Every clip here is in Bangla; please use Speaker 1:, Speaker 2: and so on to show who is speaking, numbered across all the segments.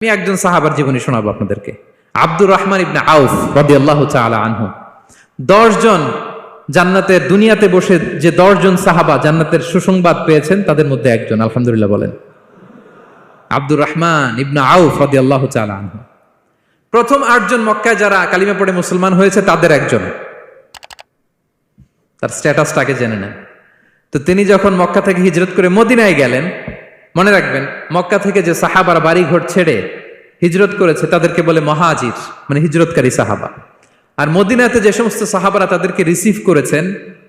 Speaker 1: আমি একজন সাহাবার জীবনী শোনাবো আপনাদেরকে। আব্দুর রহমান ইবনে আউফ রাদিয়াল্লাহু তাআলা আনহু। 10 জন জান্নাতের দুনিয়াতে বসে যে 10 জন সাহাবা জান্নাতের সুসংবাদ পেয়েছেন তাদের মধ্যে একজন, আলহামদুলিল্লাহ বলেন। আব্দুর রহমান ইবনে আউফ রাদিয়াল্লাহু তাআলা আনহু প্রথম 8 জন মক্কায় যারা কালিমা পড়ে মুসলমান হয়েছে তাদের একজন। তার স্ট্যাটাসটাকে জেনে নেন। তো তিনি যখন মক্কা থেকে হিজরত করে মদিনায় গেলেন, মনে রাখবেন মক্কা থেকে যে সাহাবারা বাড়ি ঘর ছেড়ে হিজরত করেছে তাদেরকে বলে মহাজির, মানে হিজরতকারী সাহাবা। আর মদিনাতে যে সমস্ত সাহাবারা তাদেরকে রিসিভ করেছেন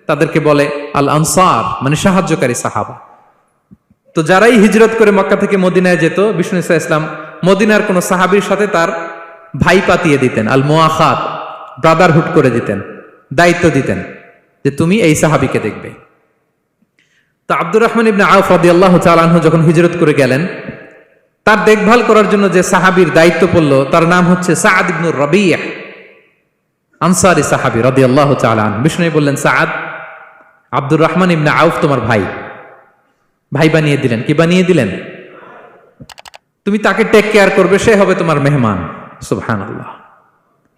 Speaker 1: তাদেরকে বলে আল আনসার, মানে সাহায্যকারী সাহাবা। তো যারাই হিজরত করে মক্কা থেকে মদিনায় যেত, বিষ্ণু ইসলাম মদিনার কোন সাহাবীর সাথে তার ভাই পাতিয়ে দিতেন, আল মুআখাত, ব্রাদারহুড করে দিতেন, দায়িত্ব দিতেন যে তুমি এই সাহাবীকে দেখবে। তো আব্দুর রহমান ইবনে আউফ রাদিয়াল্লাহু তাআলা আনহু যখন হিজরত করে গেলেন, তার দেখভাল করার জন্য যে সাহাবীর দায়িত্ব পড়ল তার নাম হচ্ছে সাআদ ইবনে রাবিয়া, আনসারী সাহাবী রাদিয়াল্লাহু তাআলা আনহু। বিষ্ণু বললেন, সাআদ, আব্দুর রহমান ইবনে আউফ তোমার ভাই, ভাই বানিয়ে দিলেন। কি বানিয়ে দিলেন? তুমি তাকে টেক কেয়ার করবে, সে হবে তোমার মেহমান। সুবহানাল্লাহ।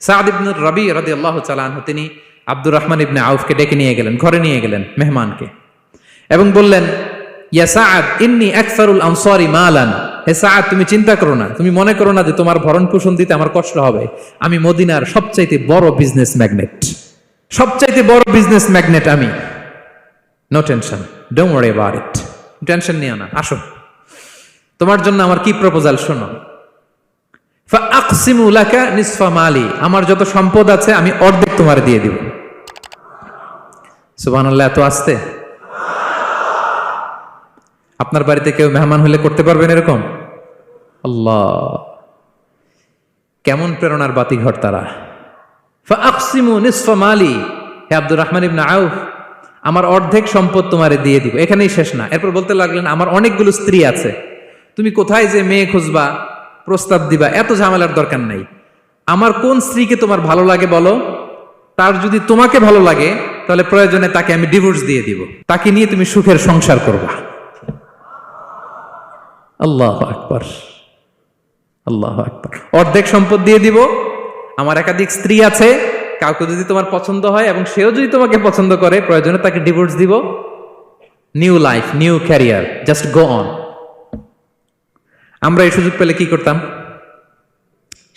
Speaker 1: সাআদ ইবনে রাবি রাদিয়াল্লাহু তাআলা আনহু তিনি আব্দুর রহমান ইবনে আউফকে ডেকে নিয়ে গেলেন, ঘরে নিয়ে গেলেন মেহমানকে, এবং বললেন, ইয়া সাআদ ইন্নী আকসারুল আনসারি মালান। হে সাআদ, তুমি চিন্তা করো না, তুমি মনে করো না যে তোমার ভরণ পোষণ দিতে আমার কষ্ট হবে। আমি মদিনার সবচাইতে বড় বিজনেস ম্যাগনেট, সবচাইতে বড় বিজনেস ম্যাগনেট আমি। No tension, don't worry about it. Tension নিও না, আসো, তোমার জন্য আমার কি প্রপোজাল শোনো। ফাআকসিমু লাকা নিসফা মালি, আমার যত সম্পদ আছে আমি অর্ধেক তোমার দিয়ে দিব। সুবহানাল্লাহ। এত আসতে আপনার বাড়িতে কেউ মেহমান হলে করতে পারবেন এরকম? আল্লাহ, কেমন প্রেরণার বাতিঘর তারা। ফাআকসিমু নিসফা মালি, হে আব্দুর রহমান ইবনে আউফ, আমার অর্ধেক সম্পদ তোমারে দিয়ে দিব। এখানেই শেষ না, এরপর বলতে লাগলেন, আমার অনেকগুলো স্ত্রী আছে, তুমি কোথায় যে মেয়ে খুঁজবা, প্রস্তাব দিবা, এত ঝামেলার দরকার নাই। আমার কোন স্ত্রীকে তোমার ভালো লাগে বলো, তার যদি তোমাকে ভালো লাগে তাহলে প্রয়োজনে তাকে আমি ডিভোর্স দিয়ে দিব, তাকে নিয়ে তুমি সুখের সংসার করবা। আল্লাহু আকবার, আল্লাহু আকবার। অর্ধেক সম্পদ দিয়ে দিব, আমার একাধিক স্ত্রী আছে, কাউকে যদি তোমার পছন্দ হয় এবং সেও যদি তোমাকে পছন্দ করে প্রয়োজনে তাকে ডিভোর্স দিব। New life, new career, just go on. আমরা এই সুযোগ পেলে কি করতাম?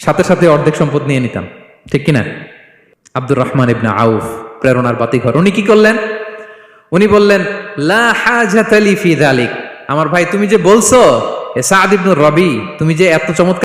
Speaker 1: সাথে সাথে অর্ধেক সম্পদ নিয়ে নিতাম, ঠিক কিনা? আব্দুর রহমান ইবনে আউফ প্রেরণার বাতিঘর। উনি কি করলেন? উনি বললেন, লা হাজাতা লি ফি যালিক। আমার ভাই, তুমি যে বলছো, এ সাআদ ইবনে রাবি, তুমি যে এত চমৎকার